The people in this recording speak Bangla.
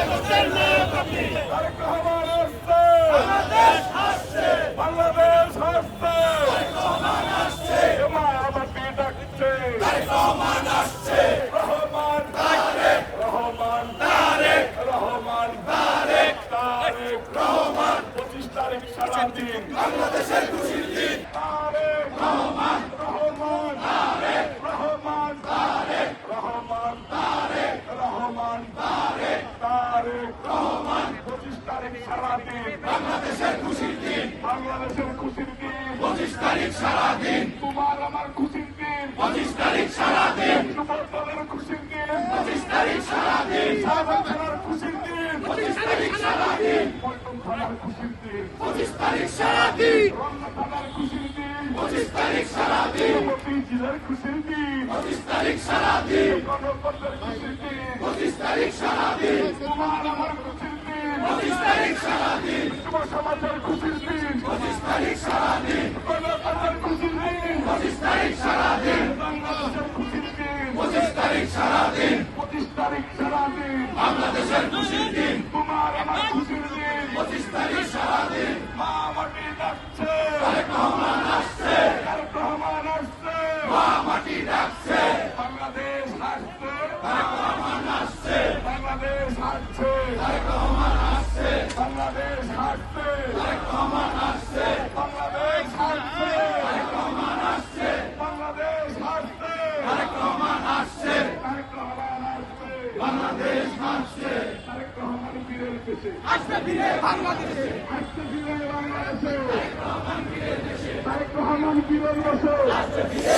তারেক রহমান আসছে, বাংলাদেশ আসছে, মাটি ডাকছে, রহমান, তারেক রহমান, 25 তারিখ সারাদিন বাংলাদেশের খুশির দিন। তারেক রহমান, রহমান, তারেক রহমান, তারেক রহমান, 25 তারিখ সারাদিন বাংলাদেশের খুশির দিন, বাংলাদেশের খুশির দিন, 25 তারিখ সারাদিন তোমার আমার খুশির দিন, 25 তারিখ সারাদিন যুবদলের খুশির দিন, 25 তারিখ সারাদিন সাধারণ থানার খুশির দিন, 25 তারিখ সারাদিন পল্টন থানার খুশির দিন, 25 তারিখ সারাদিন রমনা থানার খুশির দিন, 25 তারিখ সারাদিন জেলার খুশির দিন, 25 তারিখ সারাদিন গণতন্ত্রের খুশির দিন, 25 তারিখ সারাদিন তোমার আমার খুশির দিন, 25 তারিখ সারাদিন যুব সমাজের খুশির দিন, 25 তারিখ সারাদিন গণতন্ত্রের খুশির দিন, 25 তারিখ সারাদিন বাংলাদেশের খুশির দিন, 25 তারিখ সারাদিন 25 তারিখ সারাদিন বাংলাদেশের খুশির দিন, তোমার আমার খুশির দিন, 25 তারিখ সারাদিন মা মাটি ডাকছে, তারেক রহমান আসছে, তারেক রহমান আসছে, মা মাটি ডাকছে, বাংলাদেশ আসছে, তারেক রহমান আসছে, বাংলাদেশ আসছে, তারেক রহমান আসছে, বাংলাদেশ আসছে, তারেক রহমান আসছে, বাংলাদেশ আসছে, তারেক রহমান আসছে, বাংলাদেশ আসছে, তারেক রহমান আসছে, তারেক রহমান আসছে, বাংলাদেশ আসছে, তারেক রহমান ফিরে এসেছে, আসছে ফিরে বাংলাদেশে, আসছে ফিরে বাংলাদেশে, তারেক রহমান ফিরে দেশে, তারেক রহমান ফিরে দেশে, আসছে ফিরে